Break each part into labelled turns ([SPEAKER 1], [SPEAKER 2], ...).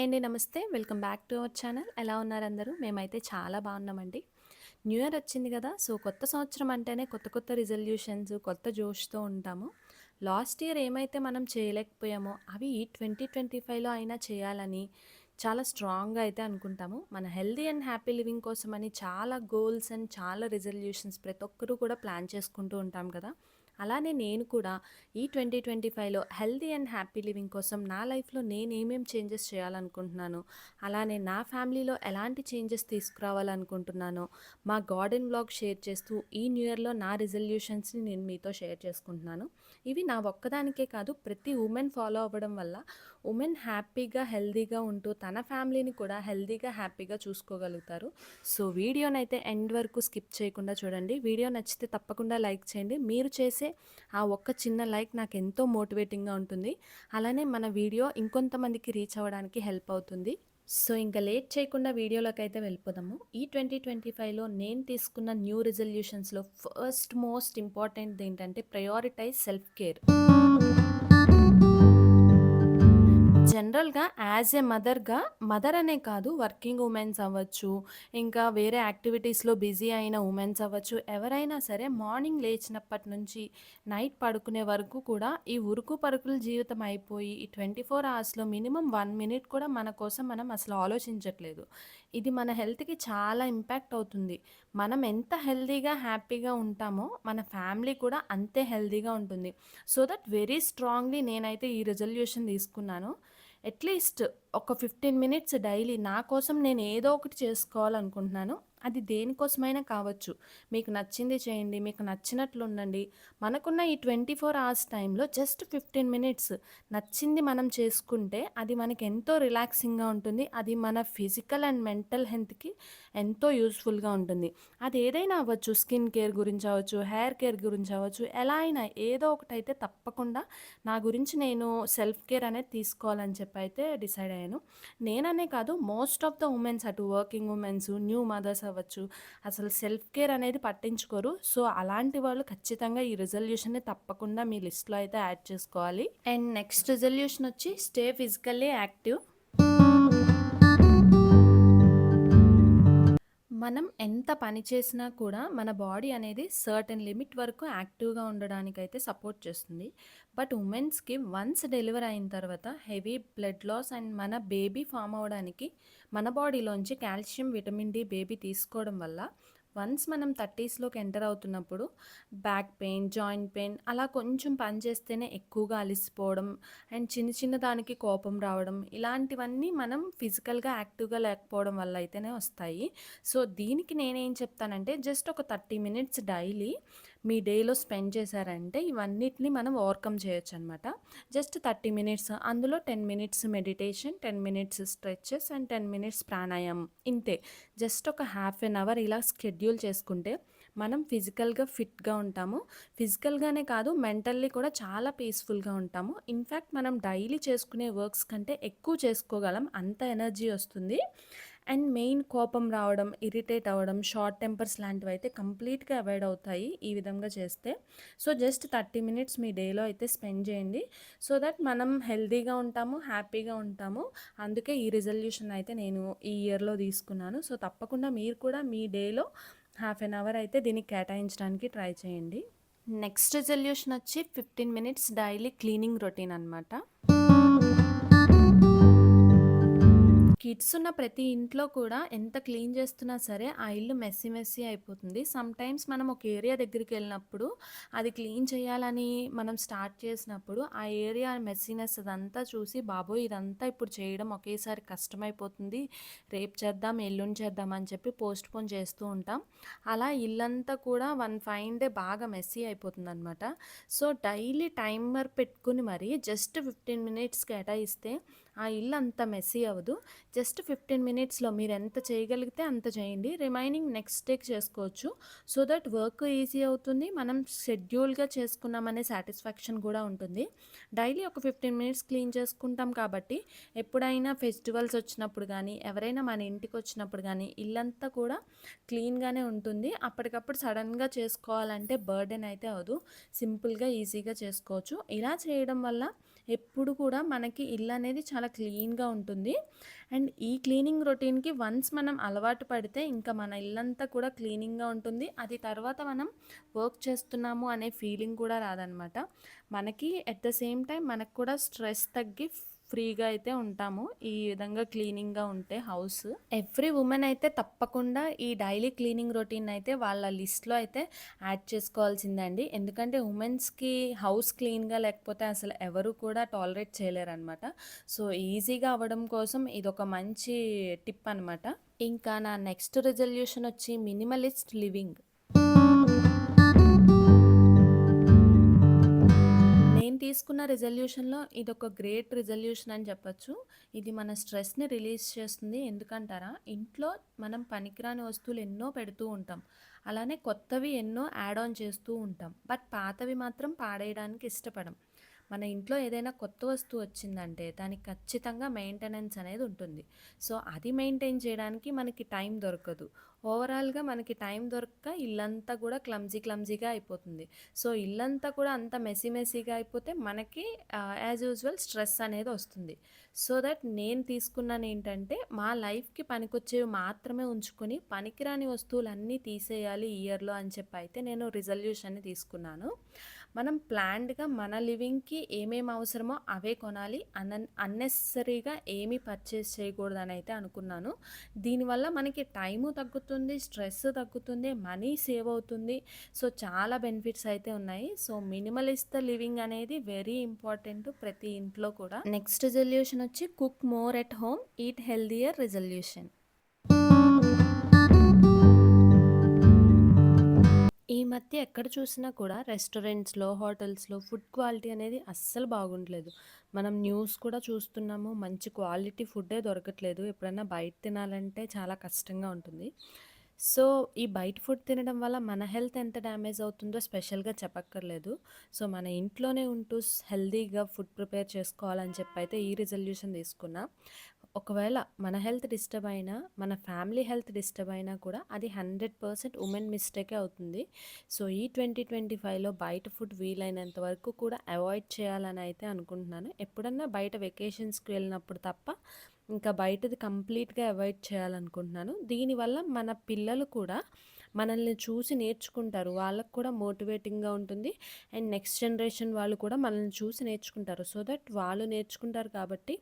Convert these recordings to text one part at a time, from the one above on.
[SPEAKER 1] Hi అండి. నమస్తే. Welcome back to our channel. ఎలా ఉన్నారు అందరూ? మేమైతే చాలా బాగున్నామండి. న్యూ ఇయర్ వచ్చింది కదా! సో, కొత్త సంవత్సరం అంటేనే కొత్త కొత్త రిజల్యూషన్స్, కొత్త జోష్‌తో ఉంటాము. లాస్ట్ ఇయర్ ఏమైతే మనం చేయలేకపోయామో అవి 2025లో అయినా చేయాలని చాలా స్ట్రాంగ్‌గా అయితే అనుకుంటాము. మన హెల్తీ అండ్ హ్యాపీ లివింగ్ కోసమని చాలా గోల్స్ అండ్ చాలా రిజల్యూషన్స్ ప్రతి ఒక్కరు కూడా ప్లాన్ చేసుకుంటూ ఉంటాం కదా! అలానే నేను కూడా ఈ 2025లో హెల్తీ అండ్ హ్యాపీ లివింగ్ కోసం నా లైఫ్‌లో నేనేమేం చేంజెస్ చేయాలనుకుంటున్నానో, అలానే నా ఫ్యామిలీలో ఎలాంటి చేంజెస్ తీసుకురావాలనుకుంటున్నానో, మా గార్డెన్ వ్లాగ్ షేర్ చేస్తూ ఈ న్యూ ఇయర్‌లో నా రిజల్యూషన్స్‌ని నేను మీతో షేర్ చేసుకుంటున్నాను. ఇవి నా ఒక్కదానికే కాదు, ప్రతి వుమెన్ ఫాలో అవ్వడం వల్ల వుమెన్ హ్యాపీగా, హెల్తీగా ఉంటూ తన ఫ్యామిలీని కూడా హెల్తీగా, హ్యాపీగా చూసుకోగలుగుతారు. సో, వీడియోనైతే ఎండ్ వరకు స్కిప్ చేయకుండా చూడండి. వీడియో నచ్చితే తప్పకుండా లైక్ చేయండి. మీరు చేసే ఆ ఒక్క చిన్న లైక్ నాకెంతో మోటివేటింగ్‌గా ఉంటుంది. అలానే మన వీడియో ఇంకొంతమందికి రీచ్ అవ్వడానికి హెల్ప్ అవుతుంది. సో, ఇంక లేట్ చేయకుండా వీడియోలోకైతే వెళ్ళిపోదాము. ఈ 2025లో నేను తీసుకున్న న్యూ రిజల్యూషన్స్‌లో ఫస్ట్ మోస్ట్ ఇంపార్టెంట్‌ది ఏంటంటే ప్రయారిటైజ్ సెల్ఫ్ కేర్. జనరల్‌గా యాజ్ ఎ మదర్‌గా, మదర్ అనే కాదు, వర్కింగ్ వుమెన్స్ అవ్వచ్చు, ఇంకా వేరే యాక్టివిటీస్‌లో బిజీ అయిన వుమెన్స్ అవ్వచ్చు, ఎవరైనా సరే మార్నింగ్ లేచినప్పటి నుంచి నైట్ పడుకునే వరకు కూడా ఈ ఉరుకు పరుగుల జీవితం అయిపోయి ఈ 24 అవర్స్‌లో మినిమమ్ 1 మినిట్ కూడా మన కోసం మనం అసలు ఆలోచించట్లేదు. ఇది మన హెల్త్‌కి చాలా ఇంపాక్ట్ అవుతుంది. మనం ఎంత హెల్తీగా, హ్యాపీగా ఉంటామో మన ఫ్యామిలీ కూడా అంతే హెల్తీగా ఉంటుంది. సో దట్ వెరీ స్ట్రాంగ్‌లీ నేనైతే ఈ రిజల్యూషన్ తీసుకున్నాను. అట్‌లీస్ట్ ఒక 15 మినిట్స్ డైలీ నా కోసం నేను ఏదో ఒకటి చేసుకోవాలనుకుంటున్నాను. అది దేనికోసమైనా కావచ్చు. మీకు నచ్చింది చేయండి. మీకు నచ్చినట్లు ఉండండి. మనకున్న ఈ 24 అవర్స్ టైంలో జస్ట్ 15 మినిట్స్ నచ్చింది మనం చేసుకుంటే అది మనకి ఎంతో రిలాక్సింగ్‌గా ఉంటుంది. అది మన ఫిజికల్ అండ్ మెంటల్ హెల్త్‌కి ఎంతో యూజ్‌ఫుల్‌గా ఉంటుంది. అది ఏదైనా అవ్వచ్చు. స్కిన్ కేర్ గురించి అవ్వచ్చు, హెయిర్ కేర్ గురించి అవ్వచ్చు. ఎలా అయినా ఏదో ఒకటైతే తప్పకుండా నా గురించి నేను సెల్ఫ్ కేర్ అనేది తీసుకోవాలని చెప్పి అయితే డిసైడ్ అయ్యాను. నేననే కాదు, మోస్ట్ ఆఫ్ ద ఉమెన్స్, అటు వర్కింగ్ ఉమెన్స్, న్యూ మదర్స్ అవ్వచ్చు, అసలు సెల్ఫ్ కేర్ అనేది పట్టించుకోరు. సో, అలాంటి వాళ్ళు ఖచ్చితంగా ఈ రిజల్యూషన్‌ని తప్పకుండా మీ లిస్ట్‌లో అయితే యాడ్ చేసుకోవాలి. అండ్ నెక్స్ట్ రిజల్యూషన్ వచ్చి స్టే ఫిజికల్లీ యాక్టివ్. మనం ఎంత పని చేసినా కూడా మన బాడీ అనేది సర్టెన్ లిమిట్ వరకు యాక్టివ్‌గా ఉండడానికైతే సపోర్ట్ చేస్తుంది. బట్ ఉమెన్స్‌కి వన్స్ డెలివరీ అయిన తర్వాత హెవీ బ్లడ్ లాస్ అండ్ మన బేబీ ఫార్మ్ అవ్వడానికి మన బాడీలోంచి కాల్షియం, విటమిన్ డి బేబీ తీసుకోవడం వల్ల వన్స్ మనం 30స్‌లోకి ఎంటర్ అవుతున్నప్పుడు బ్యాక్ పెయిన్, జాయింట్ పెయిన్ అలా కొంచెం పని చేస్తేనే ఎక్కువగా అలిసిపోవడం అండ్ చిన్న చిన్న దానికి కోపం రావడం, ఇలాంటివన్నీ మనం ఫిజికల్‌గా యాక్టివ్‌గా లేకపోవడం వల్ల అయితేనే వస్తాయి. సో, దీనికి నేనేం చెప్తానంటే జస్ట్ ఒక 30 మినిట్స్ డైలీ మీ డేలో స్పెండ్ చేశారంటే ఇవన్నిటిని మనం ఓవర్‌కమ్ చేయొచ్చనమాట. జస్ట్ 30 మినిట్స్, అందులో 10 minutes meditation, 10 minutes stretches and 10 minutes ప్రాణాయామం ఇంతే. జస్ట్ ఒక హాఫ్ ఎన్ అవర్ ఇలా షెడ్యూల్ చేసుకుంటే మనం ఫిజికల్‌గా ఫిట్‌గా ఉంటాము. ఫిజికల్‌గానే కాదు, మెంటల్లీ కూడా చాలా పీస్‌ఫుల్‌గా ఉంటాము. ఇన్‌ఫ్యాక్ట్ మనం డైలీ చేసుకునే వర్క్స్ కంటే ఎక్కువ చేసుకోగలం. అంత ఎనర్జీ వస్తుంది. అండ్ మెయిన్ కోపం రావడం, ఇరిటేట్ అవ్వడం, షార్ట్ టెంపర్స్ లాంటివైతే కంప్లీట్‌గా అవాయిడ్ అవుతాయి ఈ విధంగా చేస్తే. సో, జస్ట్ 30 మినిట్స్ మీ డేలో అయితే స్పెండ్ చేయండి. సో దట్ మనం హెల్తీగా ఉంటాము, హ్యాపీగా ఉంటాము. అందుకే ఈ రిజల్యూషన్ అయితే నేను ఈ ఇయర్‌లో తీసుకున్నాను. సో, తప్పకుండా మీరు కూడా మీ డేలో హాఫ్ ఎన్ అవర్ అయితే దీనికి కేటాయించడానికి ట్రై చేయండి. నెక్స్ట్ రిజల్యూషన్ వచ్చి 15 మినిట్స్ డైలీ క్లీనింగ్ రొటీన్ అనమాట. కిడ్స్ ఉన్న ప్రతి ఇంట్లో కూడా ఎంత క్లీన్ చేస్తున్నా సరే ఆ ఇల్లు మెస్సీ మెస్సీ అయిపోతుంది. సమ్‌టైమ్స్ మనం ఒక ఏరియా దగ్గరికెళ్ళినప్పుడు అది క్లీన్ చేయాలని మనం స్టార్ట్ చేసినప్పుడు ఆ ఏరియా మెస్సీనెస్ అదంతా చూసి బాబోయ్! ఇదంతా ఇప్పుడు చేయడం ఒకేసారి కష్టమైపోతుంది. రేపు చేద్దాం, ఎల్లుండి చేద్దాం అని చెప్పి పోస్ట్‌పోన్ చేస్తూ ఉంటాం. అలా ఇల్లంతా కూడా వన్ ఫైన్ డే బాగా మెస్సీ అయిపోతుందనమాట. సో, డైలీ టైమర్ పెట్టుకొని మరి జస్ట్ 15 మినిట్స్ కేటాయిస్తే ఆ ఇల్లు అంత మెస్సీ అవ్వదు. జస్ట్ 15 మినిట్స్‌లో మీరు ఎంత చేయగలిగితే అంత చేయండి. రిమైనింగ్ నెక్స్ట్ డేకి చేసుకోవచ్చు. సో దట్ వర్క్ ఈజీ అవుతుంది. మనం షెడ్యూల్‌గా చేసుకున్నామనే సాటిస్ఫాక్షన్ కూడా ఉంటుంది. డైలీ ఒక 15 మినిట్స్ క్లీన్ చేసుకుంటాం కాబట్టి ఎప్పుడైనా ఫెస్టివల్స్ వచ్చినప్పుడు కానీ, ఎవరైనా మన ఇంటికి వచ్చినప్పుడు కానీ ఇల్లంతా కూడా క్లీన్‌గానే ఉంటుంది. అప్పటికప్పుడు సడన్‌గా చేసుకోవాలంటే బర్డెన్ అయితే అవ్వదు. సింపుల్‌గా, ఈజీగా చేసుకోవచ్చు. ఇలా చేయడం వల్ల ఎప్పుడు కూడా మనకి ఇల్లనేది చాలా క్లీన్‌గా ఉంటుంది. అండ్ ఈ క్లీనింగ్ రొటీన్‌కి వన్స్ మనం అలవాటు పడితే ఇంకా మన ఇల్లంతా కూడా క్లీనింగ్‌గా ఉంటుంది. అది తర్వాత మనం వర్క్ చేస్తున్నాము అనే ఫీలింగ్ కూడా రాదనమాట. మనకి ఎట్ ద సేమ్ టైమ్ మనకు కూడా స్ట్రెస్ తగ్గి ఫ్రీగా అయితే ఉంటాము. ఈ విధంగా క్లీనింగ్‌గా ఉంటే హౌస్. ఎవ్రి వుమెన్ అయితే తప్పకుండా ఈ డైలీ క్లీనింగ్ రొటీన్ అయితే వాళ్ళ లిస్ట్‌లో అయితే యాడ్ చేసుకోవాల్సిందే అండి. ఎందుకంటే వుమెన్స్‌కి హౌస్ క్లీన్‌గా లేకపోతే అసలు ఎవరు కూడా టాలరేట్ చేయలేరనమాట. సో, ఈజీగా అవ్వడం కోసం ఇదొక మంచి టిప్ అనమాట. ఇంకా నా నెక్స్ట్ రిజల్యూషన్ వచ్చి మినిమలిస్ట్ లివింగ్. నేను తీసుకున్న రిజల్యూషన్‌లో ఇదొక గ్రేట్ రిజల్యూషన్ అని చెప్పొచ్చు. ఇది మన స్ట్రెస్‌ని రిలీజ్ చేస్తుంది. ఎందుకంటారా? ఇంట్లో మనం పనికిరాని వస్తువులు ఎన్నో పెడుతూ ఉంటాం. అలానే కొత్తవి ఎన్నో యాడ్ ఆన్ చేస్తూ ఉంటాం. బట్ పాతవి మాత్రం పాడేయడానికి ఇష్టపడం. మన ఇంట్లో ఏదైనా కొత్త వస్తువు వచ్చిందంటే దానికి ఖచ్చితంగా మెయింటెనెన్స్ అనేది ఉంటుంది. సో, అది మెయింటైన్ చేయడానికి మనకి టైం దొరకదు. ఓవరాల్‌గా మనకి టైం దొరక్క ఇల్లంతా కూడా క్లమ్జీగా అయిపోతుంది. సో, ఇల్లంతా కూడా అంత మెస్సీగా అయిపోతే మనకి యాజ్ యూజువల్ స్ట్రెస్ అనేది వస్తుంది. సో దట్ నేను తీసుకున్నానేంటంటే, మా లైఫ్‌కి పనికొచ్చేవి మాత్రమే ఉంచుకొని, పనికిరాని వస్తువులన్నీ తీసేయాలి ఈ ఇయర్‌లో అని చెప్పైతే నేను రిజల్యూషన్‌ని తీసుకున్నాను. మనం ప్లాన్డ్‌గా మన లివింగ్‌కి ఏమేమి అవసరమో అవే కొనాలి. అన్నెసెసరీగా ఏమీ పర్చేస్ చేయకూడదనైతే అనుకున్నాను. దీనివల్ల మనకి టైము తగ్గుతుంది, స్ట్రెస్ తగ్గుతుంది, మనీ సేవ్ అవుతుంది. సో, చాలా బెనిఫిట్స్ అయితే ఉన్నాయి. సో, మినిమలిస్ట్ లివింగ్ అనేది వెరీ ఇంపార్టెంట్ ప్రతి ఇంట్లో కూడా. నెక్స్ట్ రిజల్యూషన్ వచ్చి cook more at home, eat healthier resolution. ఈ మధ్య ఎక్కడ చూసినా కూడా రెస్టారెంట్స్‌లో, హోటల్స్‌లో ఫుడ్ క్వాలిటీ అనేది అస్సలు బాగుండలేదు. మనం న్యూస్ కూడా చూస్తున్నాము. మంచి క్వాలిటీ ఫుడ్డే దొరకట్లేదు. ఎప్పుడైనా బయట తినాలంటే చాలా కష్టంగా ఉంటుంది. సో, ఈ బయట ఫుడ్ తినడం వల్ల మన హెల్త్ ఎంత డ్యామేజ్ అవుతుందో స్పెషల్‌గా చెప్పక్కర్లేదు. సో, మన ఇంట్లోనే ఉంటూ హెల్తీగా ఫుడ్ ప్రిపేర్ చేసుకోవాలని చెప్పైతే ఈ రిజల్యూషన్ తీసుకున్నా. ఒకవేళ మన హెల్త్ డిస్టర్బ్ అయినా, మన ఫ్యామిలీ హెల్త్ డిస్టర్బ్ అయినా కూడా అది 100% వుమెన్ మిస్టేకే అవుతుంది. సో, ఈ 2025లో బయట ఫుడ్ వీలైనంత వరకు కూడా అవాయిడ్ చేయాలని అయితే అనుకుంటున్నాను. ఎప్పుడన్నా బయట వెకేషన్స్‌కి వెళ్ళినప్పుడు తప్ప ఇంకా బయటది కంప్లీట్‌గా అవాయిడ్ చేయాలనుకుంటున్నాను. దీనివల్ల మన పిల్లలు కూడా మనల్ని చూసి నేర్చుకుంటారు. వాళ్ళకి కూడా మోటివేటింగ్‌గా ఉంటుంది. అండ్ నెక్స్ట్ జనరేషన్ వాళ్ళు కూడా మనల్ని చూసి నేర్చుకుంటారు. సో దట్ వాళ్ళు నేర్చుకుంటారు కాబట్టి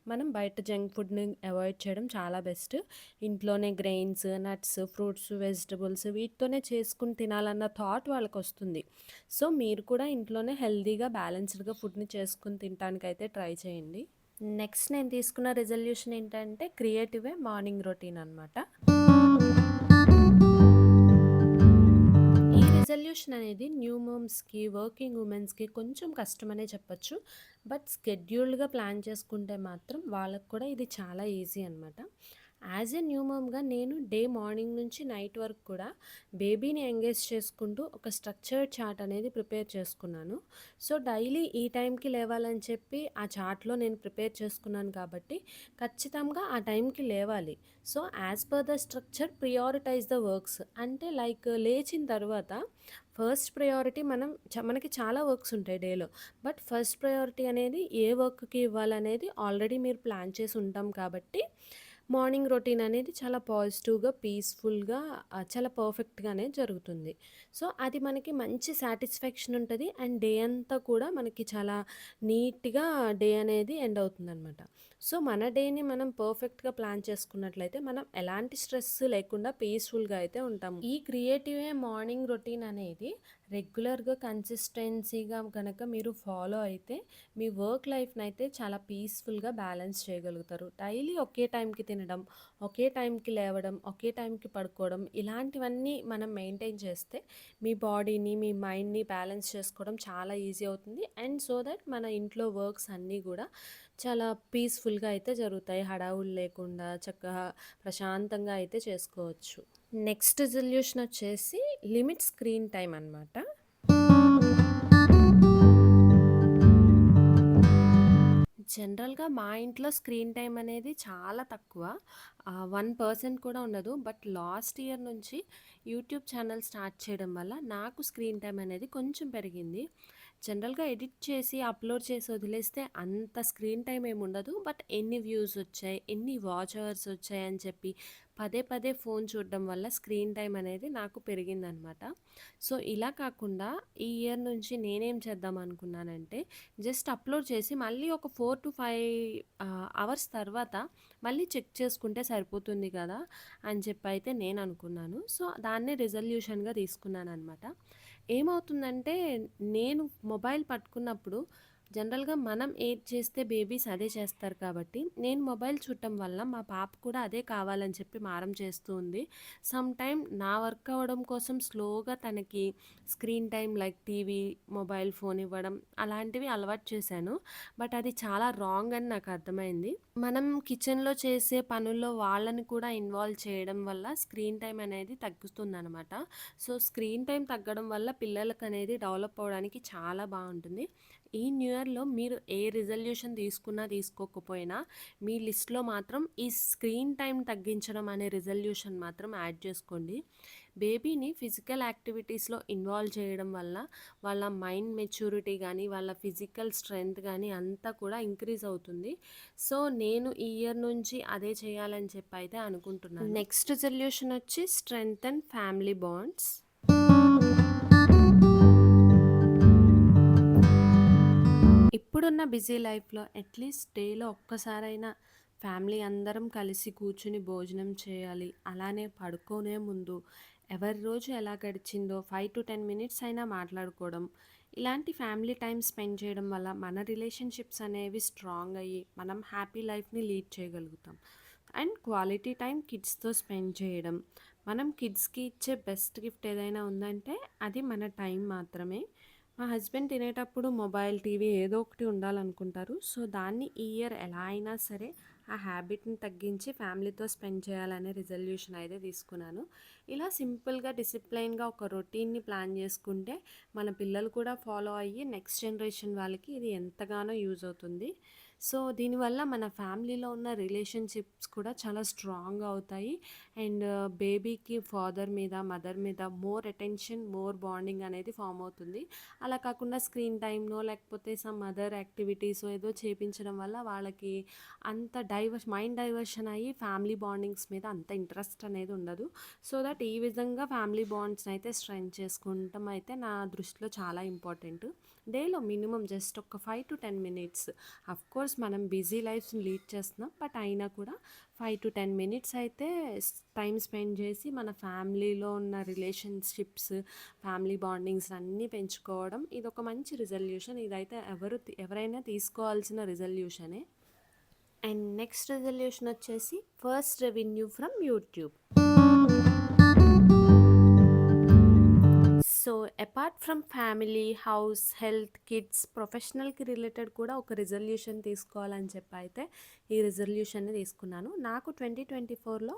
[SPEAKER 1] మనం బయట జంక్ ఫుడ్‌ని అవాయిడ్ చేయడం చాలా బెస్ట్. ఇంట్లోనే గ్రెయిన్స్, నట్స్, ఫ్రూట్స్, వెజిటబుల్స్ వీటితోనే చేసుకొని తినాలన్న థాట్ వాళ్ళకొస్తుంది. సో, మీరు కూడా ఇంట్లోనే హెల్తీగా, బ్యాలెన్స్డ్‌గా ఫుడ్‌ని చేసుకొని తినటానికైతే ట్రై చేయండి. నెక్స్ట్ నేను తీసుకున్న రిజల్యూషన్ ఏంటంటే క్రియేటివే మార్నింగ్ రొటీన్ అనమాట. ఈ రిజల్యూషన్ అనేది న్యూ మామ్స్‌కి, వర్కింగ్ వుమెన్స్‌కి కొంచెం కష్టమనే చెప్పొచ్చు. బట్ స్కెడ్యూల్డ్‌గా ప్లాన్ చేసుకుంటే మాత్రం వాళ్ళకి కూడా ఇది చాలా ఈజీ అనమాట. యాజ్ ఎ న్యూ మామ్‌గా నేను డే మార్నింగ్ నుంచి నైట్ వరకు కూడా బేబీని ఎంగేజ్ చేసుకుంటూ ఒక స్ట్రక్చర్డ్ చార్ట్ అనేది ప్రిపేర్ చేసుకున్నాను. సో, డైలీ ఈ టైంకి లేవాలని చెప్పి ఆ చార్ట్‌లో నేను ప్రిపేర్ చేసుకున్నాను కాబట్టి ఖచ్చితంగా ఆ టైంకి లేవాలి. So, as per the structure prioritise the works. అంటే లైక్ లేచిన తర్వాత ఫస్ట్ ప్రయారిటీ మనకి చాలా వర్క్స్ ఉంటాయి డేలో. బట్ ఫస్ట్ ప్రయారిటీ అనేది ఏ వర్క్‌కి ఇవ్వాలనేది ఆల్రెడీ మీరు ప్లాన్ చేసి ఉంటాం కాబట్టి మార్నింగ్ రొటీన్ అనేది చాలా పాజిటివ్‌గా, పీస్‌ఫుల్‌గా చాలా పర్ఫెక్ట్‌గానే జరుగుతుంది. సో, అది మనకి మంచి సాటిస్ఫాక్షన్ ఉంటది. అండ్ డే అంతా కూడా మనకి చాలా నీట్‌గా డే అనేది ఎండ్ అవుతుందనమాట. సో, మన డేని మనం పర్ఫెక్ట్‌గా ప్లాన్ చేసుకున్నట్లయితే మనం ఎలాంటి స్ట్రెస్ లేకుండా పీస్‌ఫుల్‌గా అయితే ఉంటాము. ఈ క్రియేటివే మార్నింగ్ రొటీన్ అనేది రెగ్యులర్‌గా కన్సిస్టెన్సీగా గనక మీరు ఫాలో అయితే మీ వర్క్ లైఫ్‌నైతే చాలా పీస్‌ఫుల్‌గా బ్యాలెన్స్ చేయగలుగుతారు. డైలీ ఒకే టైంకి తినడం, ఒకే టైంకి లేవడం, ఒకే టైంకి పడుకోవడం ఇలాంటివన్నీ మనం మెయింటైన్ చేస్తే మీ బాడీని, మీ మైండ్‌ని బ్యాలెన్స్ చేసుకోవడం చాలా ఈజీ అవుతుంది. అండ్ సో దట్ మన ఇంట్లో వర్క్స్ అన్నీ కూడా చాలా పీస్‌ఫుల్‌గా అయితే జరుగుతాయి. హడావుడి లేకుండా చక్కగా ప్రశాంతంగా అయితే చేసుకోవచ్చు. నెక్స్ట్ రిజల్యూషన్ వచ్చేసి లిమిట్ స్క్రీన్ టైమ్ అనమాట. జనరల్‌గా
[SPEAKER 2] జనరల్‌గా మా ఇంట్లో స్క్రీన్ టైమ్ అనేది చాలా తక్కువ. 1% కూడా ఉండదు. బట్ లాస్ట్ ఇయర్ నుంచి యూట్యూబ్ ఛానల్ స్టార్ట్ చేయడం వల్ల నాకు స్క్రీన్ టైమ్ అనేది కొంచెం పెరిగింది. జనరల్‌గా ఎడిట్ చేసి, అప్‌లోడ్ చేసి వదిలేస్తే అంత స్క్రీన్ టైమ్ ఏమి ఉండదు. బట్ ఎన్ని వ్యూస్ వచ్చాయి, ఎన్ని వాచ్ అవర్స్ వచ్చాయని చెప్పి పదే పదే ఫోన్ చూడడం వల్ల స్క్రీన్ టైమ్ అనేది నాకు పెరిగిందనమాట. సో, ఇలా కాకుండా ఈ ఇయర్ నుంచి నేనేం చేద్దాం అనుకున్నానంటే జస్ట్ అప్‌లోడ్ చేసి మళ్ళీ ఒక 4-5 అవర్స్ తర్వాత మళ్ళీ చెక్ చేసుకుంటే సరిపోతుంది కదా! అని చెప్పైతే నేననుకున్నాను. సో, దాన్నే రిజల్యూషన్‌గా తీసుకున్నాననమాట. ఏమవుతుందంటే నేను మొబైల్ పట్టుకున్నప్పుడు జనరల్‌గా మనం ఏది చేస్తే బేబీస్ అదే చేస్తారు కాబట్టి, నేను మొబైల్ చూడటం వల్ల మా పాప కూడా అదే కావాలని చెప్పి మారం చేస్తూ ఉంది. సమ్ టైమ్ నా వర్క్ అవ్వడం కోసం స్లోగా తనకి screen time like TV, mobile phone ఇవ్వడం అలాంటివి అలవాటు చేశాను. బట్ అది చాలా రాంగ్ అని నాకు అర్థమైంది. మనం కిచెన్‌లో చేసే పనుల్లో వాళ్ళని కూడా ఇన్వాల్వ్ చేయడం వల్ల స్క్రీన్ టైమ్ అనేది తగ్గుతుందనమాట. సో, స్క్రీన్ టైమ్ తగ్గడం వల్ల పిల్లలకనేది డెవలప్ అవ్వడానికి చాలా బావుంటుంది. ఈ న్యూ ఇయర్‌లో మీరు ఏ రిజల్యూషన్ తీసుకున్నా, తీసుకోకపోయినా మీ లిస్ట్‌లో మాత్రం ఈ స్క్రీన్ టైమ్ తగ్గించడం అనే రిజల్యూషన్ మాత్రం యాడ్ చేసుకోండి. బేబీని ఫిజికల్ యాక్టివిటీస్‌లో ఇన్వాల్వ్ చేయడం వల్ల వాళ్ళ మైండ్ మెచ్యూరిటీ గానీ, వాళ్ళ ఫిజికల్ స్ట్రెంగ్త్ గానీ అంతా కూడా ఇంక్రీజ్ అవుతుంది. సో, నేను ఈ ఇయర్ నుంచి అదే చేయాలని చెప్పైతే అనుకుంటున్నాను. నెక్స్ట్ రిజల్యూషన్ వచ్చి స్ట్రెంగ్తెన్ ఫ్యామిలీ బాండ్స్. ఇప్పుడున్న బిజీ లైఫ్‌లో అట్‌లీస్ట్ డేలో ఒక్కసారైనా ఫ్యామిలీ అందరం కలిసి కూర్చుని భోజనం చేయాలి. అలానే పడుకునే ముందు ఎవరి రోజు ఎలా గడిచిందో 5-10 మినిట్స్ అయినా మాట్లాడుకోవడం. ఇలాంటి ఫ్యామిలీ టైమ్ స్పెండ్ చేయడం వల్ల మన రిలేషన్‌షిప్స్ అనేవి స్ట్రాంగ్ అయ్యి మనం హ్యాపీ లైఫ్‌ని లీడ్ చేయగలుగుతాం. అండ్ క్వాలిటీ టైం కిడ్స్‌తో స్పెండ్ చేయడం. మనం కిడ్స్‌కి ఇచ్చే బెస్ట్ గిఫ్ట్ ఏదైనా ఉందంటే అది మన టైం మాత్రమే. మా హస్బెండ్ తినేటప్పుడు మొబైల్, టీవీ ఏదో ఒకటి ఉండాలనుకుంటారు. సో, దాన్ని ఈ ఇయర్ ఎలా అయినా సరే ఆ హ్యాబిట్‌ని తగ్గించి ఫ్యామిలీతో స్పెండ్ చేయాలనే రిజల్యూషన్ అయితే తీసుకున్నాను. ఇలా సింపుల్‌గా, డిసిప్లైన్‌గా ఒక రొటీన్‌ని ప్లాన్ చేసుకుంటే మన పిల్లలు కూడా ఫాలో అయ్యి నెక్స్ట్ జనరేషన్ వాళ్ళకి ఇది ఎంతగానో యూజ్ అవుతుంది. సో, దీనివల్ల మన ఫ్యామిలీలో ఉన్న రిలేషన్‌షిప్స్ కూడా చాలా స్ట్రాంగ్‌గా అవుతాయి. అండ్ బేబీకి ఫాదర్ మీద, మదర్ మీద మోర్ అటెన్షన్, మోర్ బాండింగ్ అనేది ఫార్మ్ అవుతుంది. అలా కాకుండా స్క్రీన్ టైమ్‌నో లేకపోతే సమ్ అదర్ యాక్టివిటీసో ఏదో చేపించడం వల్ల వాళ్ళకి అంత మైండ్ డైవర్షన్ అయ్యి ఫ్యామిలీ బాండింగ్స్ మీద అంత ఇంట్రెస్ట్ అనేది ఉండదు. సో దట్ ఈ విధంగా ఫ్యామిలీ బాండ్స్‌ని అయితే స్ట్రెంథ్ చేసుకుంటం అయితే నా దృష్టిలో చాలా ఇంపార్టెంట్. డేలో మినిమం జస్ట్ ఒక 5-10 మినిట్స్. అఫ్‌కోర్స్ మనం బిజీ లైఫ్స్‌ని లీడ్ చేస్తున్నాం. బట్ అయినా కూడా 5-10 మినిట్స్ అయితే టైం స్పెండ్ చేసి మన ఫ్యామిలీలో ఉన్న రిలేషన్‌షిప్స్, ఫ్యామిలీ బాండింగ్స్ అన్నీ పెంచుకోవడం ఇదొక మంచి రిజల్యూషన్. ఇదైతే ఎవరైనా తీసుకోవాల్సిన రిజల్యూషనే. అండ్ నెక్స్ట్ రిజల్యూషన్ వచ్చేసి first revenue from YouTube. So, apart from family, house, health, kids, ప్రొఫెషనల్‌కి రిలేటెడ్ కూడా ఒక రిజల్యూషన్ తీసుకోవాలని చెప్పైతే ఈ రిజల్యూషన్‌ని తీసుకున్నాను. నాకు 2024లో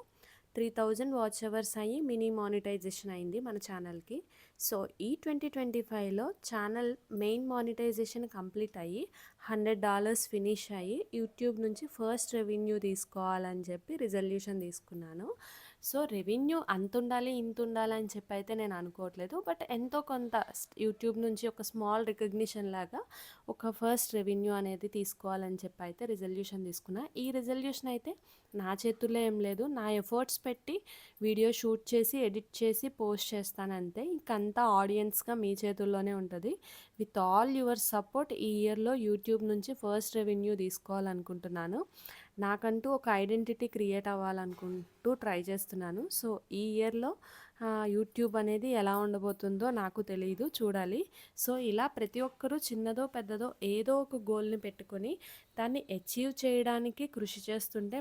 [SPEAKER 2] 3000 వాచ్ అవర్స్ అయ్యి మినీ మానిటైజేషన్ అయింది మన ఛానల్‌కి. సో, ఈ 2025లో ఛానల్ మెయిన్ మానిటైజేషన్ కంప్లీట్ అయ్యి $100 ఫినిష్ అయ్యి యూట్యూబ్ నుంచి ఫస్ట్ రెవెన్యూ తీసుకోవాలని చెప్పి రిజల్యూషన్ తీసుకున్నాను. సో, రెవెన్యూ అంతుండాలి, ఇంతుండాలి అని చెప్పైతే నేను అనుకోవట్లేదు. బట్ ఎంతో కొంత యూట్యూబ్ నుంచి ఒక స్మాల్ రికగ్నిషన్ లాగా ఒక ఫస్ట్ రెవెన్యూ అనేది తీసుకోవాలని చెప్పైతే రిజల్యూషన్ తీసుకున్నా. ఈ రిజల్యూషన్ అయితే నా చేతుల్లో ఏం లేదు. నా ఎఫర్ట్స్ పెట్టి వీడియో షూట్ చేసి, ఎడిట్ చేసి, పోస్ట్ చేస్తానంతే. ఇంకంతా ఆడియన్స్‌గా మీ చేతుల్లోనే ఉంటది. విత్ ఆల్ యువర్ సపోర్ట్ ఈ ఇయర్‌లో యూట్యూబ్ నుంచి ఫస్ట్ రెవెన్యూ తీసుకోవాలనుకుంటున్నాను. నాకంటూ ఒక ఐడెంటిటీ క్రియేట్ అవ్వాలనుకుంటూ ట్రై చేస్తున్నాను. సో, ఈ ఇయర్‌లో యూట్యూబ్ అనేది ఎలా ఉండబోతుందో నాకు తెలీదు, చూడాలి. సో, ఇలా ప్రతి ఒక్కరూ చిన్నదో, పెద్దదో ఏదో ఒక గోల్‌ని పెట్టుకొని దాన్ని అచీవ్ చేయడానికి కృషి చేస్తుంటే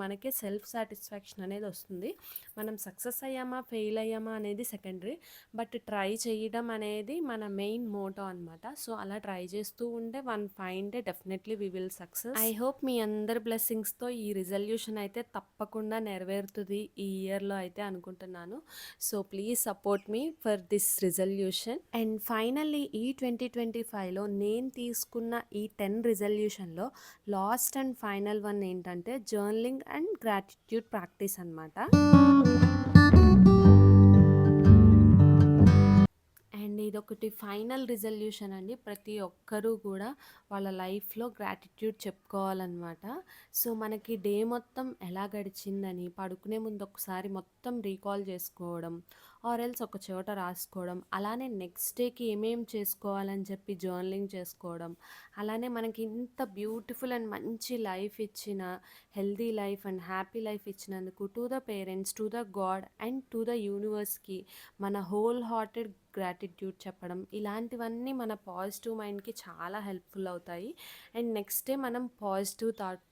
[SPEAKER 2] మనకే సెల్ఫ్ సాటిస్ఫాక్షన్ అనేది వస్తుంది. మనం సక్సెస్ అయ్యామా, ఫెయిల్ అయ్యామా అనేది సెకండరీ. బట్ ట్రై చేయడం అనేది మన మెయిన్ మోటో అనమాట. సో, అలా ట్రై చేస్తూ ఉంటే one fine day definitely we will success. I hope మీ అందరి బ్లెస్సింగ్స్‌తో ఈ రిజల్యూషన్ అయితే తప్పకుండా నెరవేరుతుంది ఈ ఇయర్‌లో అయితే అనుకుంటున్నాను. So please support me for this resolution. And finally ఈ 2025లో నేను తీసుకున్న ఈ 10 రిజల్యూషన్లో లాస్ట్ అండ్ ఫైనల్ వన్ ఏంటంటే జర్నలింగ్ అండ్ గ్రాటిట్యూడ్ ప్రాక్టీస్ అనమాట. అండ్ ఇదొకటి ఫైనల్ రిజల్యూషన్ అండి. ప్రతి ఒక్కరూ కూడా వాళ్ళ లైఫ్లో గ్రాటిట్యూడ్ చెప్పుకోవాలన్నమాట. సో మనకి డే మొత్తం ఎలా గడిచిందని పడుకునే ముందు ఒకసారి మొత్తం రీకాల్ చేసుకోవడం, ఆర్ ఎల్స్ ఒక చోట రాసుకోవడం, అలానే నెక్స్ట్ డేకి ఏమేం చేసుకోవాలని చెప్పి జర్నలింగ్ చేసుకోవడం, అలానే మనకి ఇంత బ్యూటిఫుల్ అండ్ మంచి లైఫ్ ఇచ్చిన, healthy life and happy life ఇచ్చినందుకు to the parents, to the god and to the యూనివర్స్కి మన హోల్ హార్టెడ్ గ్రాటిట్యూడ్ చెప్పడం, ఇలాంటివన్నీ మన పాజిటివ్ మైండ్కి చాలా హెల్ప్ఫుల్ అవుతాయి. అండ్ నెక్స్ట్ డే మనం పాజిటివ్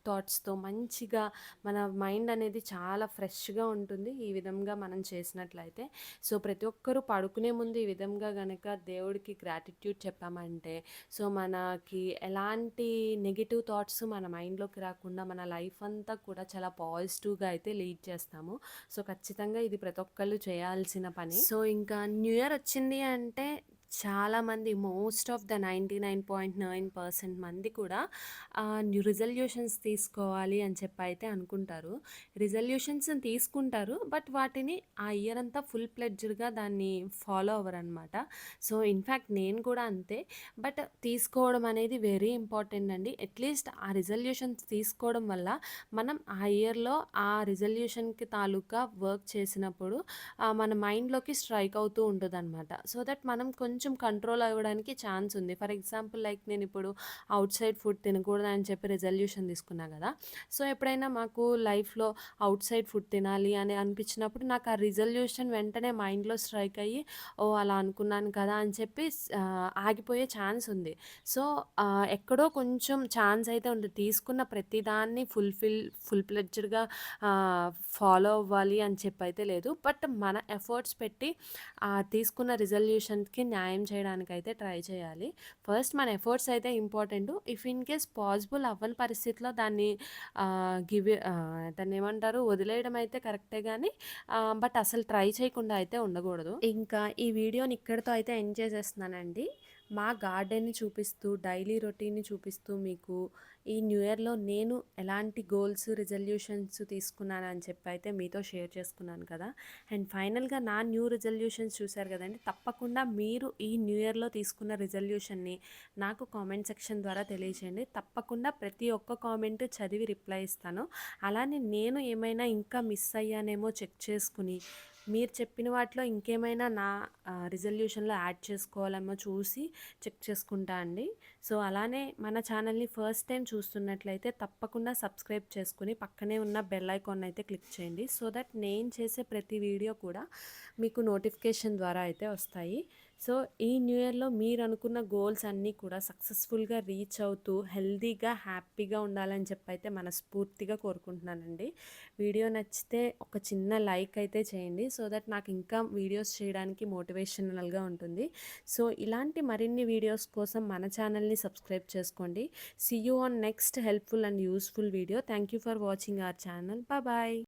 [SPEAKER 2] థాట్స్తో మంచిగా మన మైండ్ అనేది చాలా ఫ్రెష్గా ఉంటుంది ఈ విధంగా మనం చేసినట్లయితే. సో ప్రతి ఒక్కరూ పడుకునే ముందు ఈ విధంగా గనక దేవుడికి గ్రాటిట్యూడ్ చెప్పామంటే సో మనకి ఎలాంటి నెగిటివ్ థాట్స్ మన మైండ్లోకి రాకుండా మన లైఫ్ అంతా కూడా చాలా పాజిటివ్గా అయితే లీడ్ చేస్తాము. సో ఖచ్చితంగా ఇది ప్రతి ఒక్కళ్ళు చేయాల్సిన పని. సో ఇంకా న్యూ ఇయర్ వచ్చింది అంటే చాలామంది, మోస్ట్ ఆఫ్ ద 99.9% మంది కూడా న్యూ రిజల్యూషన్స్ తీసుకోవాలి అని చెప్పి అయితే అనుకుంటారు. రిజల్యూషన్స్ తీసుకుంటారు, బట్ వాటిని ఆ ఇయర్ అంతా ఫుల్ ప్లెడ్జ్డ్గా దాన్ని ఫాలో అవ్వరనమాట. సో ఇన్ఫ్యాక్ట్ నేను కూడా అంతే. బట్ తీసుకోవడం అనేది వెరీ ఇంపార్టెంట్ అండి. అట్లీస్ట్ ఆ రిజల్యూషన్స్ తీసుకోవడం వల్ల మనం ఆ ఇయర్లో ఆ రిజల్యూషన్కి తాలూకా వర్క్ చేసినప్పుడు మన మైండ్లోకి స్ట్రైక్ అవుతూ ఉంటుంది అనమాట. సో దట్ మనం కొంచెం కంట్రోల్ అవ్వడానికి ఛాన్స్ ఉంది. ఫర్ ఎగ్జాంపుల్ లైక్ నేను ఇప్పుడు అవుట్ సైడ్ ఫుడ్ తినకూడదు అని చెప్పి రిజల్యూషన్ తీసుకున్నా కదా. సో ఎప్పుడైనా మాకు లైఫ్లో అవుట్ సైడ్ ఫుడ్ తినాలి అని అనిపించినప్పుడు నాకు ఆ రిజల్యూషన్ వెంటనే మైండ్లో స్ట్రైక్ అయ్యి ఓ అలా అనుకున్నాను కదా అని చెప్పి ఆగిపోయే ఛాన్స్ ఉంది. సో ఎక్కడో కొంచెం ఛాన్స్ అయితే ఉంది. తీసుకున్న ప్రతిదాన్ని ఫుల్ ప్లెడ్జ్డ్గా ఫాలో అవ్వాలి అని చెప్పి అయితే లేదు. బట్ మన ఎఫర్ట్స్ పెట్టి తీసుకున్న రిజల్యూషన్కి న్యాయం చేయడానికి అయితే ట్రై చేయాలి. ఫస్ట్ మన ఎఫర్ట్స్ అయితే important. If in case possible అవ్వని పరిస్థితిలో దాన్ని దాన్ని ఏమంటారు, వదిలేయడం అయితే కరెక్టే కానీ బట్ అసలు ట్రై చేయకుండా అయితే ఉండకూడదు. ఇంకా ఈ వీడియోని ఇక్కడితో అయితే ఎండ్ చేసేస్తున్నానండి. మా గార్డెన్ని చూపిస్తూ, డైలీ రొటీన్ని చూపిస్తూ మీకు ఈ న్యూ ఇయర్లో నేను ఎలాంటి గోల్స్, రిజల్యూషన్స్ తీసుకున్నానని చెప్పి అయితే మీతో షేర్ చేసుకున్నాను కదా. అండ్ ఫైనల్గా నా న్యూ రిజల్యూషన్స్ చూశారు కదండి. తప్పకుండా మీరు ఈ న్యూ ఇయర్లో తీసుకున్న రిజల్యూషన్ని నాకు కామెంట్ సెక్షన్ ద్వారా తెలియచేయండి. తప్పకుండా ప్రతి ఒక్క కామెంట్ చదివి రిప్లై ఇస్తాను. అలానే నేను ఏమైనా ఇంకా మిస్ అయ్యానేమో చెక్ చేసుకుని మీరు చెప్పిన వాటిలో ఇంకేమైనా నా రిజల్యూషన్లో యాడ్ చేసుకోవాలేమో చూసి చెక్ చేసుకుంటా అండి. సో అలానే మన ఛానల్ని ఫస్ట్ టైం చూస్తున్నట్లయితే తప్పకుండా సబ్స్క్రైబ్ చేసుకుని పక్కనే ఉన్న బెల్ ఐకాన్ అయితే క్లిక్ చేయండి. సో దట్ నేను చేసే ప్రతి వీడియో కూడా మీకు నోటిఫికేషన్ ద్వారా అయితే వస్తాయి. సో ఈ న్యూ ఇయర్లో మీరు అనుకున్న గోల్స్ అన్నీ కూడా సక్సెస్ఫుల్గా రీచ్ అవుతూ హెల్తీగా, హ్యాపీగా ఉండాలని చెప్పి అయితే మనస్ఫూర్తిగా కోరుకుంటున్నానండి. వీడియో నచ్చితే ఒక చిన్న లైక్ అయితే చేయండి. సో దట్ నాకు ఇంకా వీడియోస్ చేయడానికి మోటివేషనల్గా ఉంటుంది. సో ఇలాంటి మరిన్ని వీడియోస్ కోసం మన ఛానల్ని సబ్స్క్రైబ్ చేసుకోండి. See you on next helpful and useful video. Thank you for watching our channel. Bye.